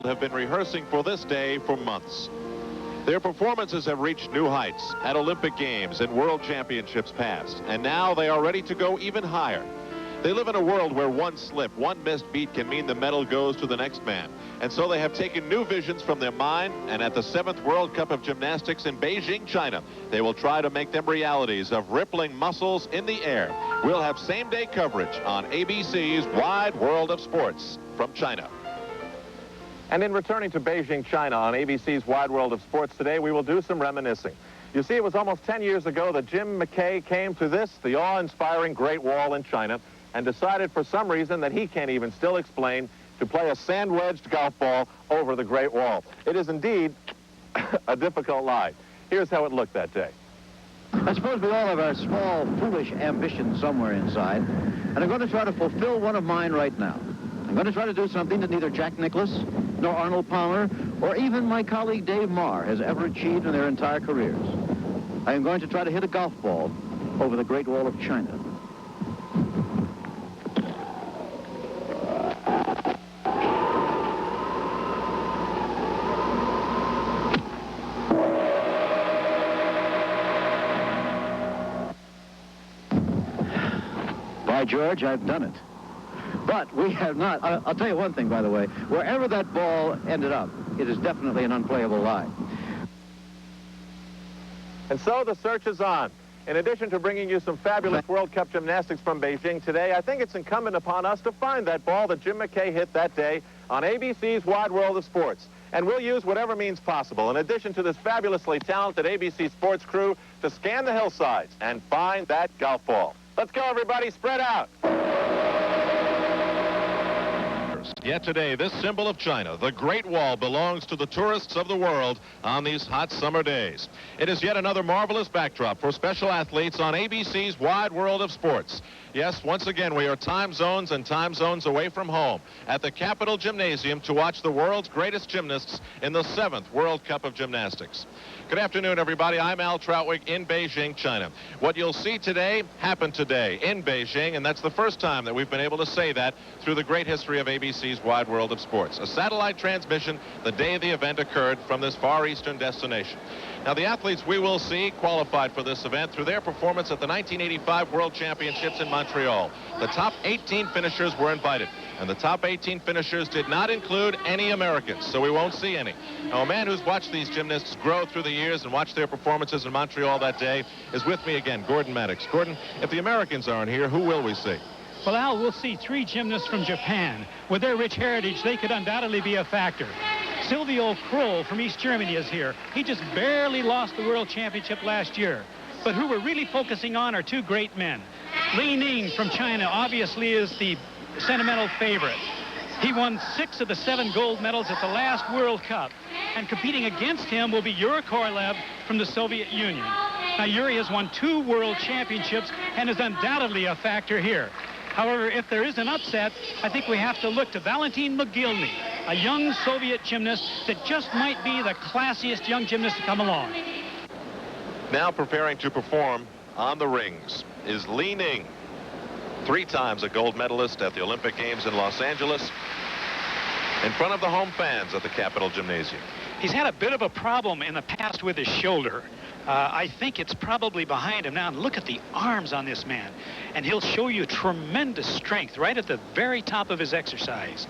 have been rehearsing for this day for months. Their performances have reached new heights at Olympic Games and World Championships past, and now they are ready to go even higher. They live in a world where one slip, one missed beat can mean the medal goes to the next man. And so they have taken new visions from their mind, and at the 7th World Cup of Gymnastics in Beijing, China, they will try to make them realities of rippling muscles in the air. We'll have same-day coverage on ABC's Wide World of Sports from China. And in returning to Beijing, China on ABC's Wide World of Sports today, we will do some reminiscing. You see, it was almost 10 years ago that Jim McKay came to this, the awe-inspiring Great Wall in China, and decided for some reason that he can't even still explain to play a sand-wedged golf ball over the Great Wall. It is indeed a difficult lie. Here's how it looked that day. I suppose we all have our small, foolish ambitions somewhere inside, and I'm going to try to fulfill one of mine right now. I'm going to try to do something that neither Jack Nicklaus, nor Arnold Palmer, or even my colleague Dave Marr has ever achieved in their entire careers. I am going to try to hit a golf ball over the Great Wall of China. By George, I've done it. But we have not. I'll tell you one thing, by the way. Wherever that ball ended up, it is definitely an unplayable lie. And so the search is on. In addition to bringing you some fabulous World Cup gymnastics from Beijing today, I think it's incumbent upon us to find that ball that Jim McKay hit that day on ABC's Wide World of Sports. And we'll use whatever means possible, in addition to this fabulously talented ABC Sports crew, to scan the hillsides and find that golf ball. Let's go, everybody. Spread out. Yet today, this symbol of China, the Great Wall, belongs to the tourists of the world on these hot summer days. It is yet another marvelous backdrop for special athletes on ABC's Wide World of Sports. Yes, once again, we are time zones and time zones away from home at the Capitol Gymnasium to watch the world's greatest gymnasts in the 7th World Cup of Gymnastics. Good afternoon, everybody. I'm Al Troutwig in Beijing, China. What you'll see today happened today in Beijing, and that's the first time that we've been able to say that through the great history of ABC's Wide World of Sports. A satellite transmission the day the event occurred from this far eastern destination. Now, the athletes we will see qualified for this event through their performance at the 1985 World Championships in Montreal. The top 18 finishers were invited, and the top 18 finishers did not include any Americans, so we won't see any. Now, a man who's watched these gymnasts grow through the years and watched their performances in Montreal that day is with me again, Gordon Maddox. Gordon, if the Americans aren't here, who will we see? Well, Al, we'll see 3 gymnasts from Japan. With their rich heritage, they could undoubtedly be a factor. Silvio Kroll from East Germany is here. He just barely lost the World Championship last year. But who we're really focusing on are 2 great men. Li Ning from China obviously is the sentimental favorite. He won 6 of the 7 gold medals at the last World Cup. And competing against him will be Yuri Korolev from the Soviet Union. Now, Yuri has won 2 World Championships and is undoubtedly a factor here. However, if there is an upset, I think we have to look to Valentin Mogilny, a young Soviet gymnast that just might be the classiest young gymnast to come along. Now preparing to perform on the rings is Li Ning, 3 times a gold medalist at the Olympic Games in Los Angeles, in front of the home fans at the Capitol Gymnasium. He's had a bit of a problem in the past with his shoulder. I think it's probably behind him now. And look at the arms on this man. And he'll show you tremendous strength right at the very top of his exercise.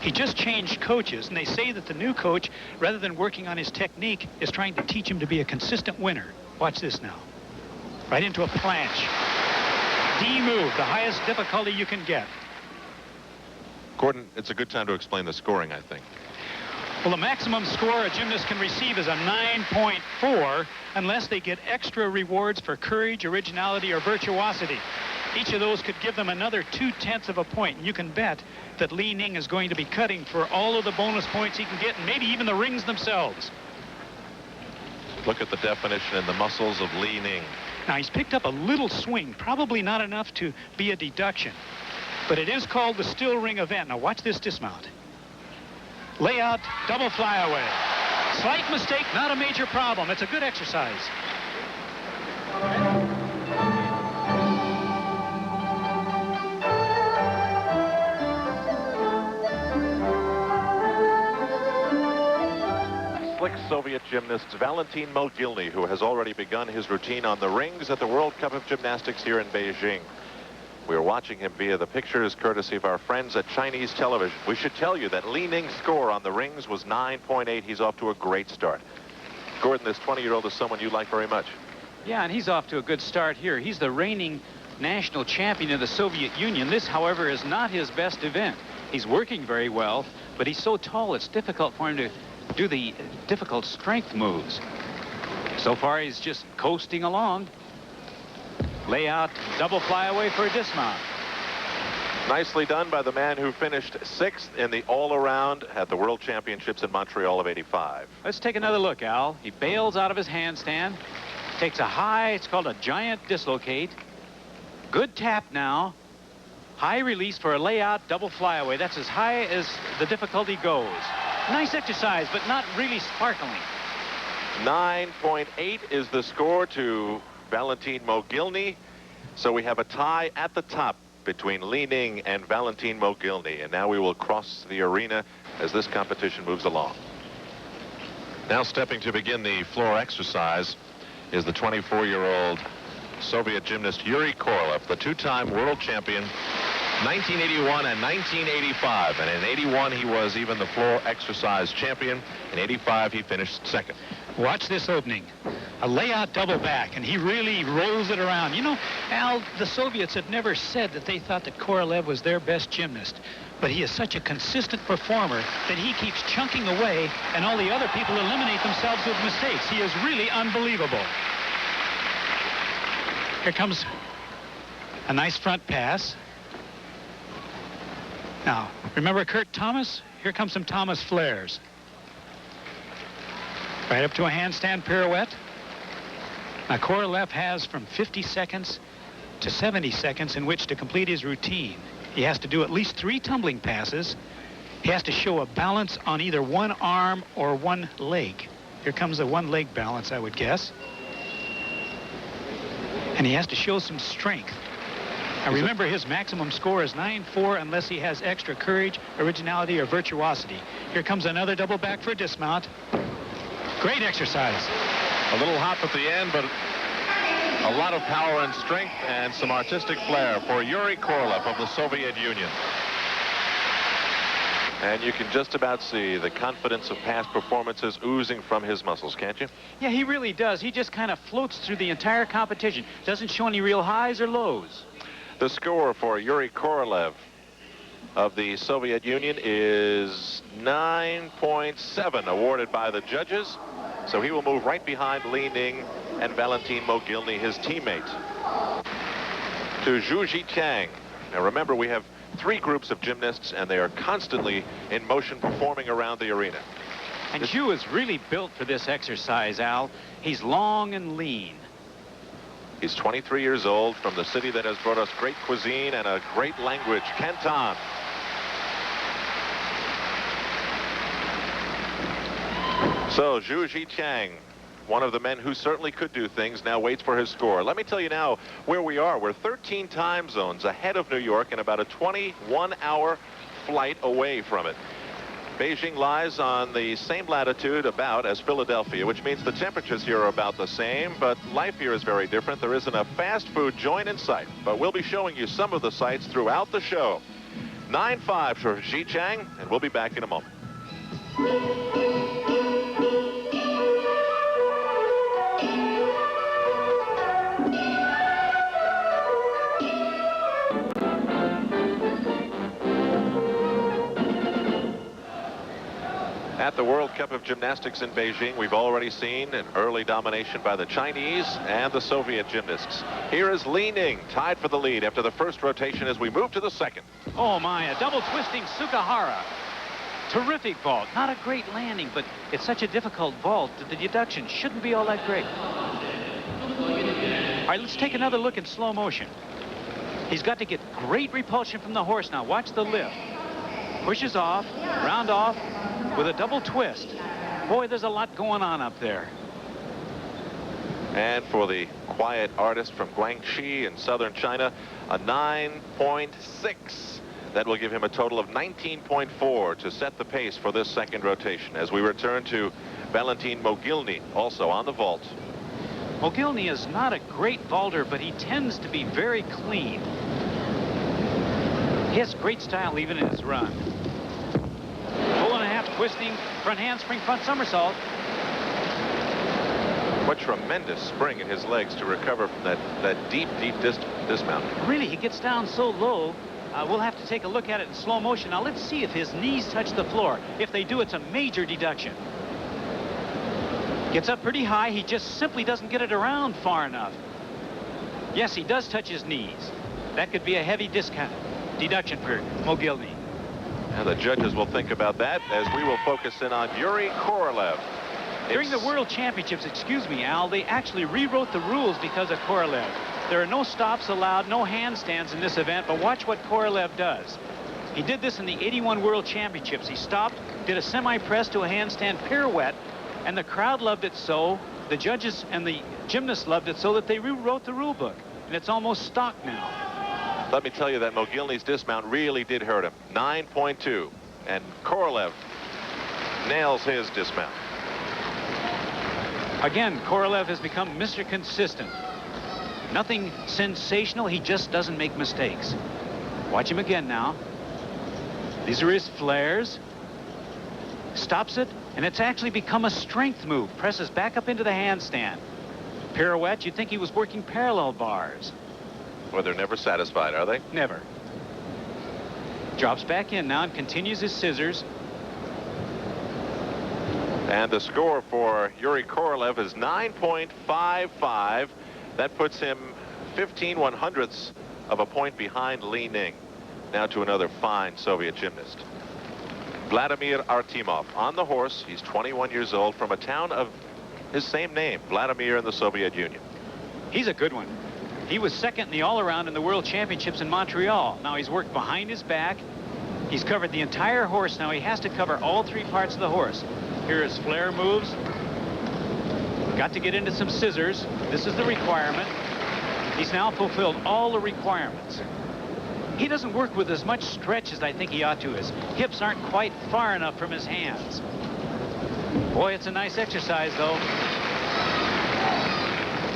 He just changed coaches, and they say that the new coach, rather than working on his technique, is trying to teach him to be a consistent winner. Watch this now. Right into a planche. D move, the highest difficulty you can get. Gordon, it's a good time to explain the scoring, I think. Well, the maximum score a gymnast can receive is a 9.4 unless they get extra rewards for courage, originality, or virtuosity. Each of those could give them another 0.2 of a point. And you can bet that Li Ning is going to be cutting for all of the bonus points he can get, and maybe even the rings themselves. Look at the definition and the muscles of Li Ning. Now, he's picked up a little swing, probably not enough to be a deduction. But it is called the still ring event. Now, watch this dismount. Layout, double flyaway. Slight mistake, not a major problem. It's a good exercise. slick Soviet gymnast Valentin Mogilny, who has already begun his routine on the rings at the World Cup of Gymnastics here in Beijing. We are watching him via the pictures courtesy of our friends at Chinese television. We should tell you that Li Ning's score on the rings was 9.8. He's off to a great start. Gordon, this 20-year-old is someone you like very much. Yeah, and he's off to a good start here. He's the reigning national champion of the Soviet Union. This, however, is not his best event. He's working very well, but he's so tall it's difficult for him to do the difficult strength moves. So far, he's just coasting along. Layout, double flyaway for a dismount. Nicely done by the man who finished 6th in the all-around at the World Championships in Montreal of '85. Let's take another look, Al. He bails out of his handstand, takes a high, it's called a giant dislocate. Good tap now. High release for a layout, double flyaway. That's as high as the difficulty goes. Nice exercise, but not really sparkling. 9.8 is the score to Valentin Mogilny. So we have a tie at the top between Li Ning and Valentin Mogilny. And now we will cross the arena as this competition moves along. Now stepping to begin the floor exercise is the 24-year-old Soviet gymnast Yuri Korolev, the two-time world champion, 1981 and 1985. And in '81, he was even the floor exercise champion. In '85, he finished 2nd. Watch this opening. A layout double back, and he really rolls it around. You know, Al, the Soviets had never said that they thought that Korolev was their best gymnast. But he is such a consistent performer that he keeps chunking away, and all the other people eliminate themselves with mistakes. He is really unbelievable. Here comes a nice front pass. Now, remember Kurt Thomas? Here comes some Thomas flares. Right up to a handstand pirouette. Now, Korolev has from 50 seconds to 70 seconds in which to complete his routine. He has to do at least 3 tumbling passes. He has to show a balance on either one arm or one leg. Here comes a one-leg balance, I would guess. And he has to show some strength. Now remember, his maximum score is 9.4 unless he has extra courage, originality, or virtuosity. Here comes another double back for a dismount. Great exercise. A little hop at the end, but a lot of power and strength and some artistic flair for Yuri Korolev of the Soviet Union. And you can just about see the confidence of past performances oozing from his muscles, can't you? Yeah, he really does. He just kind of floats through the entire competition. Doesn't show any real highs or lows. The score for Yuri Korolev of the Soviet Union is 9.7, awarded by the judges. So he will move right behind Li Ning and Valentin Mogilny, his teammate, to Zhiqiang. Now remember, we have 3 groups of gymnasts, and they are constantly in motion performing around the arena. And Zhu is really built for this exercise, Al. He's long and lean. He's 23 years old, from the city that has brought us great cuisine and a great language, Canton. So Zhiqiang, one of the men who certainly could do things, now waits for his score. Let me tell you now where we are. We're 13 time zones ahead of New York and about a 21-hour flight away from it. Beijing lies on the same latitude about as Philadelphia, which means the temperatures here are about the same, but life here is very different. There isn't a fast food joint in sight, but we'll be showing you some of the sights throughout the show. 9-5 for Zhiqiang, and we'll be back in a moment. At the World Cup of Gymnastics in Beijing, we've already seen an early domination by the Chinese and the Soviet gymnasts. Here is Li Ning, tied for the lead after the first rotation as we move to the second. Oh, my, a double twisting Sugahara. Terrific vault. Not a great landing, but it's such a difficult vault that the deduction shouldn't be all that great. All right, let's take another look in slow motion. He's got to get great repulsion from the horse now. Watch the lift. Pushes off, round off, with a double twist. Boy, there's a lot going on up there. And for the quiet artist from Guangxi in southern China, a 9.6. That will give him a total of 19.4 to set the pace for this second rotation as we return to Valentin Mogilny, also on the vault. Mogilny is not a great vaulter, but he tends to be very clean. He has great style even in his run. 4.5 twisting, front handspring, front somersault. What tremendous spring in his legs to recover from that deep dismount. Really, he gets down so low. We'll have to take a look at it in slow motion. Now, let's see if his knees touch the floor. If they do, it's a major deduction. Gets up pretty high. He just simply doesn't get it around far enough. Yes, he does touch his knees. That could be a heavy deduction for Mogilny. And the judges will think about that as we will focus in on Yuri Korolev. During the World Championships, excuse me, Al, they actually rewrote the rules because of Korolev. There are no stops allowed, no handstands in this event, but watch what Korolev does. He did this in the 81 World Championships. He stopped, did a semi-press to a handstand pirouette, and the crowd loved it so, the judges and the gymnasts loved it so that they rewrote the rule book, and it's almost stock now. Let me tell you that Mogilny's dismount really did hurt him. 9.2, and Korolev nails his dismount. Again, Korolev has become Mr. Consistent. Nothing sensational, he just doesn't make mistakes. Watch him again now. These are his flares. Stops it, and it's actually become a strength move. Presses back up into the handstand. Pirouette, you'd think he was working parallel bars. Well, they're never satisfied, are they? Never. Drops back in now and continues his scissors. And the score for Yuri Korolev is 9.55. That puts him 15/100ths of a point behind Li Ning. Now to another fine Soviet gymnast. Vladimir Artemov on the horse. He's 21 years old, from a town of his same name, Vladimir, in the Soviet Union. He's a good one. He was second in the all-around in the World Championships in Montreal. Now he's worked behind his back. He's covered the entire horse. Now he has to cover all three parts of the horse. Here his flare moves. Got to get into some scissors. This is the requirement. He's now fulfilled all the requirements. He doesn't work with as much stretch as I think he ought to. His hips aren't quite far enough from his hands. Boy, it's a nice exercise, though.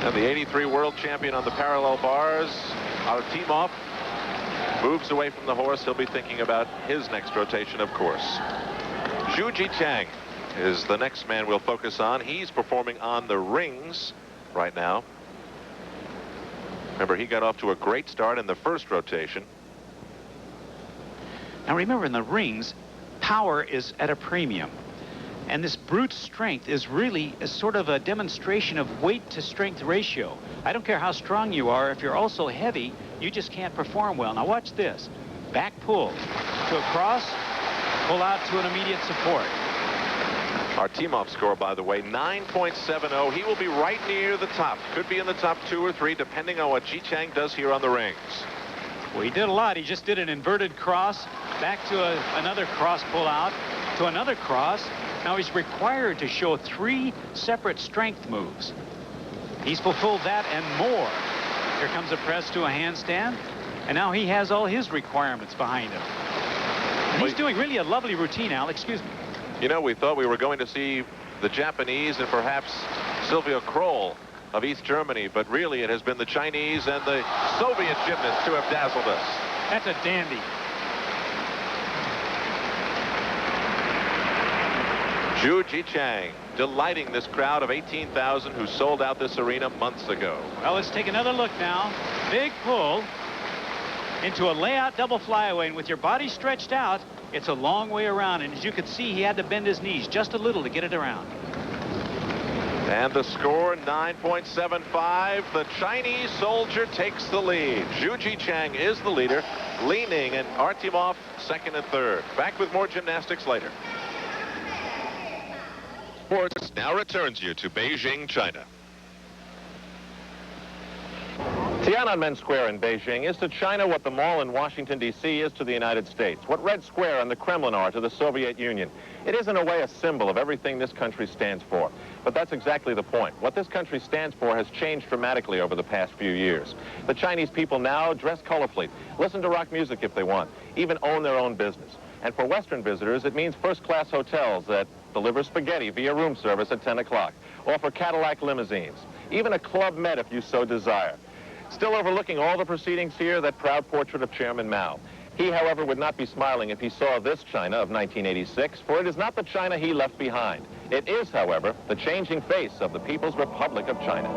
And the 83 world champion on the parallel bars, Artemov, moves away from the horse. He'll be thinking about his next rotation, of course. Zhiqiang is the next man we'll focus on. He's performing on the rings right now. Remember, he got off to a great start in the first rotation. Now remember, in the rings, power is at a premium. And this brute strength is really a sort of a demonstration of weight to strength ratio. I don't care how strong you are, if you're also heavy, you just can't perform well. Now watch this. Back pull to a cross, pull out to an immediate support. Artemov's score, by the way, 9.70. He will be right near the top. Could be in the top 2 or 3, depending on what Zhiqiang does here on the rings. Well, he did a lot. He just did an inverted cross, back to another cross pull out, to another cross. Now he's required to show 3 separate strength moves. He's fulfilled that and more. Here comes a press to a handstand, and now he has all his requirements behind him. And he's doing really a lovely routine, Al. Excuse me. You know, we thought we were going to see the Japanese and perhaps Sylvia Kroll of East Germany, but really it has been the Chinese and the Soviet gymnasts who have dazzled us. That's a dandy. Zhiqiang delighting this crowd of 18,000 who sold out this arena months ago. Well, let's take another look now. Big pull into a layout double flyaway, and with your body stretched out, it's a long way around, and as you could see, he had to bend his knees just a little to get it around. And the score, 9.75. The Chinese soldier takes the lead. Zhiqiang is the leader. Li Ning and Artemov second and third. Back with more gymnastics later. Sports now returns you to Beijing, China. Tiananmen Square in Beijing is to China what the Mall in Washington, D.C. is to the United States, what Red Square and the Kremlin are to the Soviet Union. It is, in a way, a symbol of everything this country stands for. But that's exactly the point. What this country stands for has changed dramatically over the past few years. The Chinese people now dress colorfully, listen to rock music if they want, even own their own business. And for Western visitors, it means first-class hotels that deliver spaghetti via room service at 10 o'clock, offer Cadillac limousines, even a Club Med if you so desire. Still overlooking all the proceedings here, that proud portrait of Chairman Mao. He, however, would not be smiling if he saw this China of 1986, for it is not the China he left behind. It is, however, the changing face of the People's Republic of China.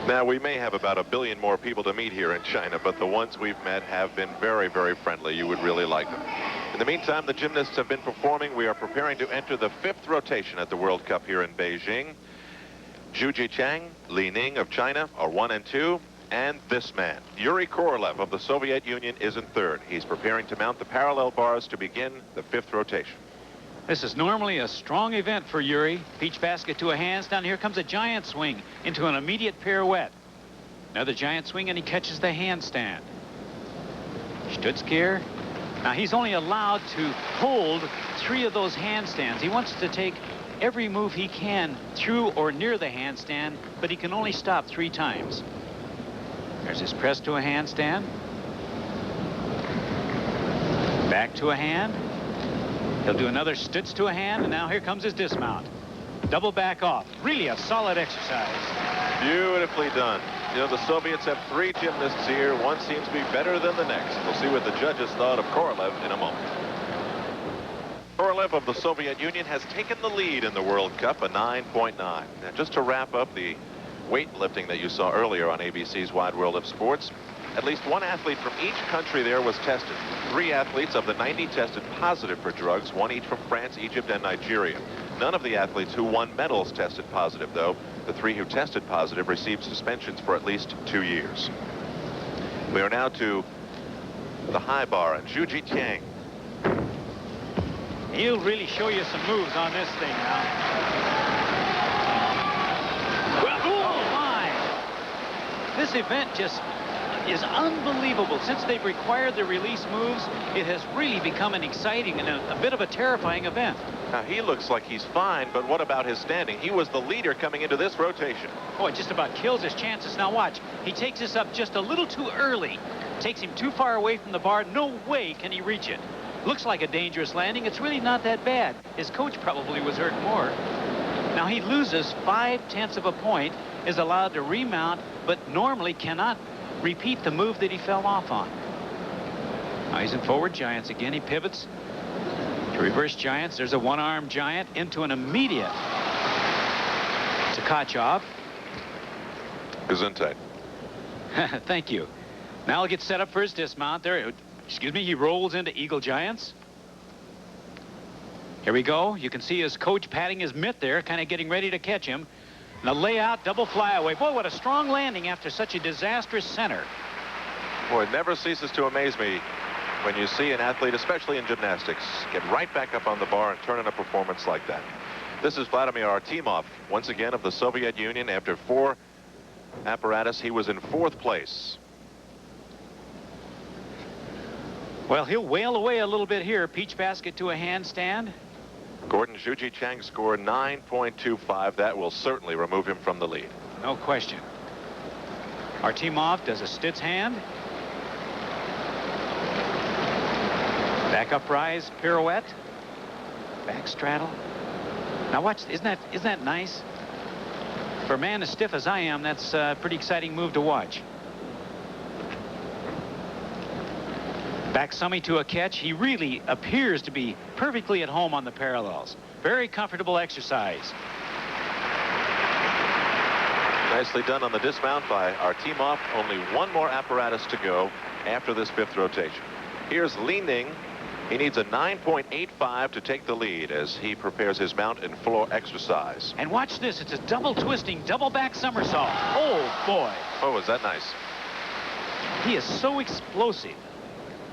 Now, we may have about 1 billion more people to meet here in China, but the ones we've met have been very, very friendly. You would really like them. In the meantime, the gymnasts have been performing. We are preparing to enter the 5th rotation at the World Cup here in Beijing. Zhiqiang, Li Ning of China are 1 and 2. And this man, Yuri Korolev of the Soviet Union, is in 3rd. He's preparing to mount the parallel bars to begin the 5th rotation. This is normally a strong event for Yuri. Peach basket to a handstand. Here comes a giant swing into an immediate pirouette. Another giant swing, and he catches the handstand. Stutzkier. Now, he's only allowed to hold 3 of those handstands. He wants to take every move he can through or near the handstand, but he can only stop 3 times. There's his press to a handstand. Back to a hand. He'll do another stutz to a hand, and now here comes his dismount. Double back off. Really a solid exercise. Beautifully done. You know, the Soviets have 3 gymnasts here. One seems to be better than the next. We'll see what the judges thought of Korolev in a moment. Korolev of the Soviet Union has taken the lead in the World Cup, a 9.9. Now, just to wrap up the weightlifting that you saw earlier on ABC's Wide World of Sports, at least one athlete from each country there was tested. 3 athletes of the 90 tested positive for drugs, 1 each from France, Egypt, and Nigeria. None of the athletes who won medals tested positive, though. The 3 who tested positive received suspensions for at least 2 years. We are now to the high bar and Zhiqiang. He'll really show you some moves on this thing now. Oh, my! This event just is unbelievable. Since they've required the release moves, it has really become an exciting and a bit of a terrifying event. Now, he looks like he's fine, but what about his standing? He was the leader coming into this rotation. Oh, it just about kills his chances. Now watch. He takes this up just a little too early. Takes him too far away from the bar. No way can he reach it. Looks like a dangerous landing. It's really not that bad. His coach probably was hurt more. Now he loses 5/10 of a point, is allowed to remount, but normally cannot repeat the move that he fell off on. Now he's in forward giants again. He pivots to reverse giants. There's a one-arm giant into an immediate Tkachov. Gesundheit. Thank you. Now he'll get set up for his dismount. There, excuse me, he rolls into eagle giants. Here we go. You can see his coach patting his mitt there, kind of getting ready to catch him. Now layout, double flyaway. Boy, what a strong landing after such a disastrous center. Boy, it never ceases to amaze me when you see an athlete, especially in gymnastics, get right back up on the bar and turn in a performance like that. This is Vladimir Artemov, once again of the Soviet Union. After 4 apparatus, he was in 4th place. Well, he'll wail away a little bit here. Peach basket to a handstand. Gordon Zhiqiang scored 9.25. That will certainly remove him from the lead. No question. Artemov does a Stitz hand. Back up rise, pirouette. Back straddle. Now watch, isn't that nice? For a man as stiff as I am, that's a pretty exciting move to watch. Back summy to a catch. He really appears to be perfectly at home on the parallels. Very comfortable exercise. Nicely done on the dismount by Artemov. Only 1 more apparatus to go after this 5th rotation. Here's Li Ning. He needs a 9.85 to take the lead as he prepares his mount and floor exercise. And watch this. It's a double twisting, double back somersault. Oh, boy. Oh, is that nice? He is so explosive.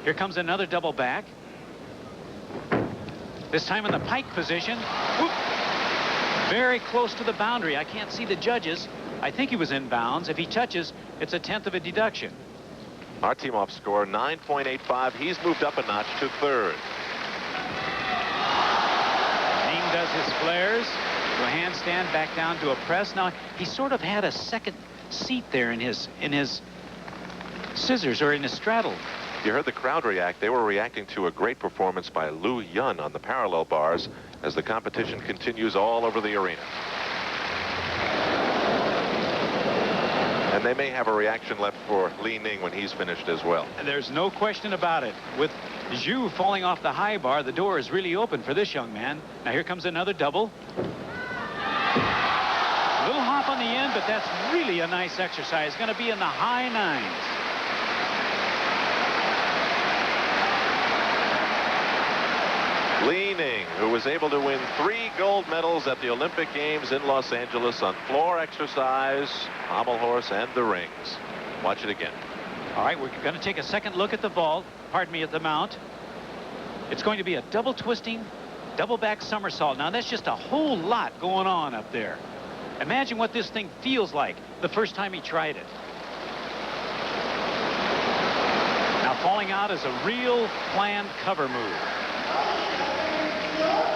Here comes another double back. This time in the pike position. Whoop. Very close to the boundary. I can't see the judges. I think he was in bounds. If he touches, it's a 1/10 of a deduction. Artemov score 9.85. He's moved up a notch to 3rd. Ning does his flares to a handstand, back down to a press. Now he sort of had a second seat there in his scissors or in his straddle. You heard the crowd react. They were reacting to a great performance by Lu Yun on the parallel bars as the competition continues all over the arena. And they may have a reaction left for Li Ning when he's finished as well. There's no question about it. With Zhu falling off the high bar, the door is really open for this young man. Now here comes another double. A little hop on the end, but that's really a nice exercise. Going to be in the high 9s. Li Ning, who was able to win 3 gold medals at the Olympic Games in Los Angeles on floor exercise, pommel horse, and the rings. Watch it again. All right, we're going to take a second look at the vault. Pardon me, at the mount. It's going to be a double twisting, double back somersault. Now, that's just a whole lot going on up there. Imagine what this thing feels like the first time he tried it. Now, falling out is a real planned cover move.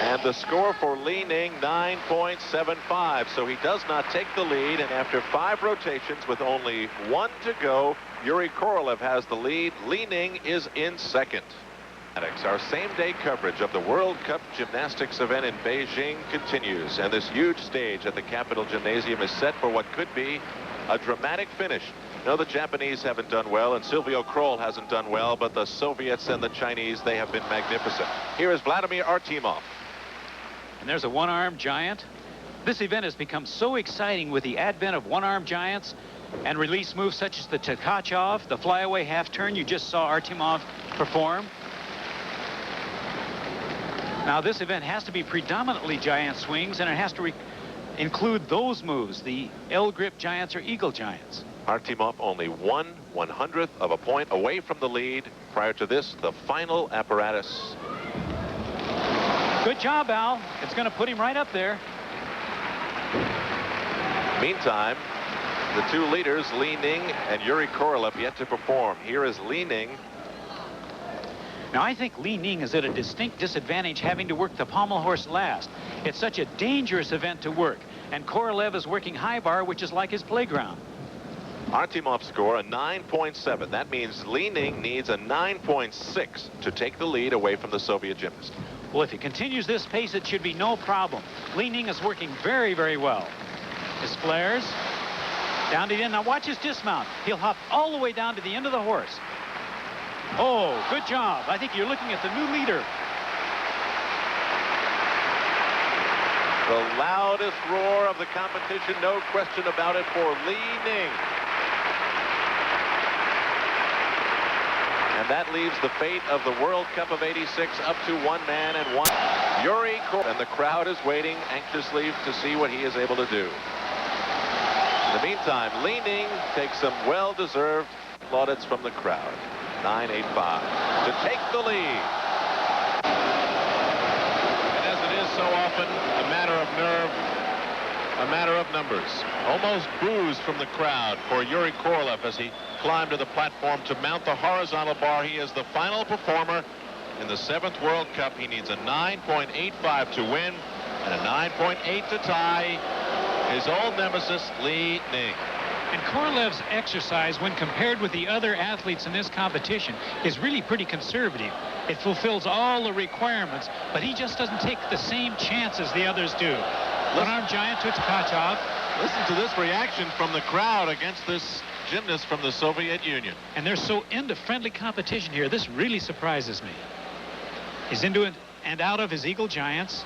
And the score for Li Ning, 9.75. So he does not take the lead. And after 5 rotations with only 1 to go, Yuri Korolev has the lead. Li Ning is in 2nd. Our same-day coverage of the World Cup Gymnastics event in Beijing continues. And this huge stage at the Capitol Gymnasium is set for what could be a dramatic finish. No, the Japanese haven't done well, and Silvio Kroll hasn't done well, but the Soviets and the Chinese, they have been magnificent. Here is Vladimir Artemov. And there's a one-armed giant. This event has become so exciting with the advent of one-armed giants and release moves such as the Tkachov, the flyaway half-turn you just saw Artemov perform. Now, this event has to be predominantly giant swings, and it has to include those moves, the L-grip giants or eagle giants. Artemov only 1/100th of a point away from the lead. Prior to this, the final apparatus. Good job, Al. It's going to put him right up there. Meantime, the two leaders, Li Ning and Yuri Korolev, yet to perform. Here is Li Ning. Now, I think Li Ning is at a distinct disadvantage having to work the pommel horse last. It's such a dangerous event to work, and Korolev is working high bar, which is like his playground. Artemov's score a 9.7. That means Li Ning needs a 9.6 to take the lead away from the Soviet gymnast. Well, if he continues this pace, it should be no problem. Li Ning is working very, very well. His flares down to the end. Now watch his dismount. He'll hop all the way down to the end of the horse. Oh, good job. I think you're looking at the new leader. The loudest roar of the competition, no question about it, for Li Ning. And that leaves the fate of the World Cup of '86 up to one man and one. Yuri Korolev. And the crowd is waiting anxiously to see what he is able to do. In the meantime, Li Ning takes some well-deserved plaudits from the crowd. 9.85 to take the lead. And as it is so often, a matter of nerve, a matter of numbers. Almost boos from the crowd for Yuri Korolev as he climbed to the platform to mount the horizontal bar. He is the final performer in the 7th World Cup. He needs a 9.85 to win and a 9.8 to tie his old nemesis, Li Ning. And Korolev's exercise, when compared with the other athletes in this competition, is really pretty conservative. It fulfills all the requirements, but he just doesn't take the same chances the others do. One-armed giant to Tkachov. Listen to this reaction from the crowd against this gymnast from the Soviet Union. And they're so into friendly competition here. This really surprises me. He's into it and out of his eagle giants.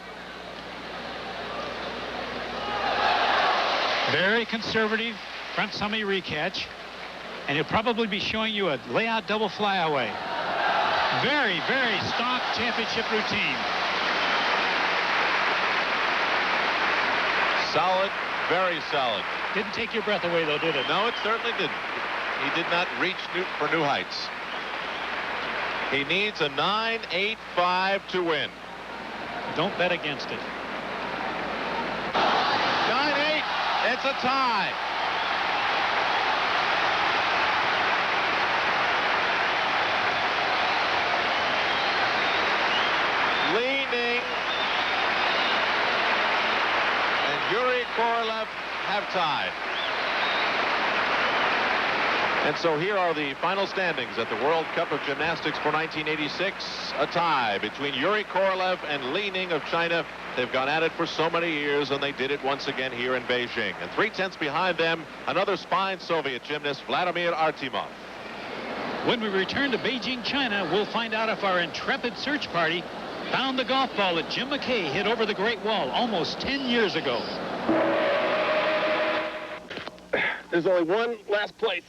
Very conservative front summy recatch, and he'll probably be showing you a layout double flyaway. Very, very stock championship routine. Solid, very solid. Didn't take your breath away, though, did it? No, it certainly didn't. He did not reach for new heights. He needs a 9.85 to win. Don't bet against it. 9.8. It's a tie. Li Ning and Yuri Korolev have tied. And so here are the final standings at the World Cup of Gymnastics for 1986. A tie between Yuri Korolev and Li Ning of China. They've gone at it for so many years, and they did it once again here in Beijing. And 3/10 behind them, another spine Soviet gymnast, Vladimir Artemov. When we return to Beijing, China, we'll find out if our intrepid search party found the golf ball that Jim McKay hit over the Great Wall almost 10 years ago. There's only one last place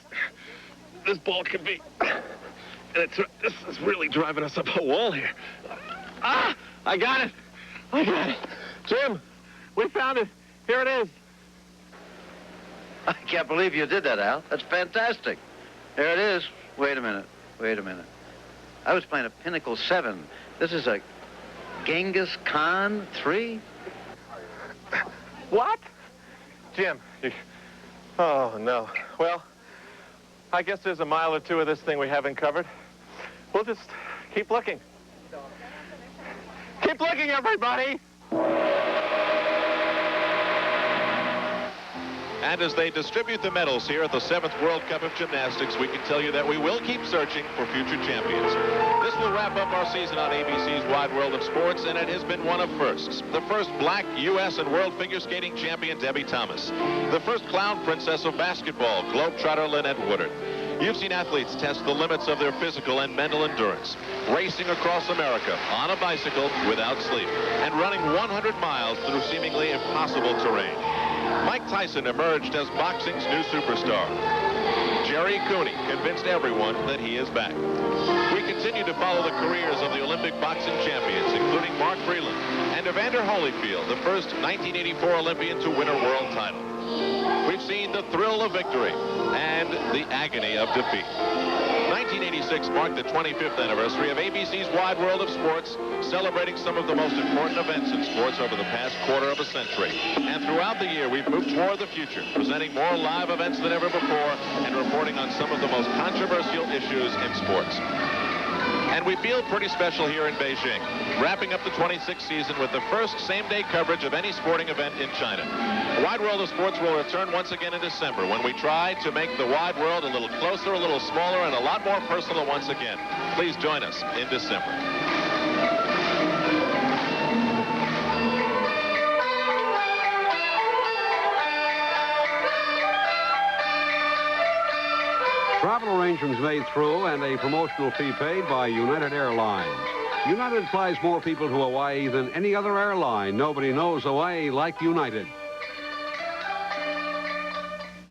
this ball could be. And this is really driving us up a wall here. Ah! I got it! I got it! Jim, we found it. Here it is. I can't believe you did that, Al. That's fantastic. There it is. Wait a minute. Wait a minute. I was playing a Pinnacle 7. This is a Genghis Khan 3? What? Jim, oh, no. Well, I guess there's a mile or two of this thing we haven't covered. We'll just keep looking. Keep looking, everybody! And And as they distribute the medals here at the 7th World Cup of Gymnastics, we can tell you that we will keep searching for future champions. This will wrap up our season on ABC's Wide World of Sports, and it has been one of firsts. The first black U.S. and world figure skating champion, Debbie Thomas. The first clown princess of basketball, globetrotter Lynette Woodard. You've seen athletes test the limits of their physical and mental endurance, racing across America on a bicycle without sleep, and running 100 miles through seemingly impossible terrain. Mike Tyson emerged as boxing's new superstar. Jerry Cooney convinced everyone that he is back. We continue to follow the careers of the Olympic boxing champions, including Mark Breland and Evander Holyfield, the first 1984 Olympian to win a world title. We've seen the thrill of victory and the agony of defeat. 1986 marked the 25th anniversary of ABC's Wide World of Sports, celebrating some of the most important events in sports over the past quarter of a century. And throughout the year, we've moved toward the future, presenting more live events than ever before and reporting on some of the most controversial issues in sports. And we feel pretty special here in Beijing, wrapping up the 26th season with the first same-day coverage of any sporting event in China. The Wide World of Sports will return once again in December when we try to make the wide world a little closer, a little smaller, and a lot more personal once again. Please join us in December. Travel arrangements made through and a promotional fee paid by United Airlines. United flies more people to Hawaii than any other airline. Nobody knows Hawaii like United.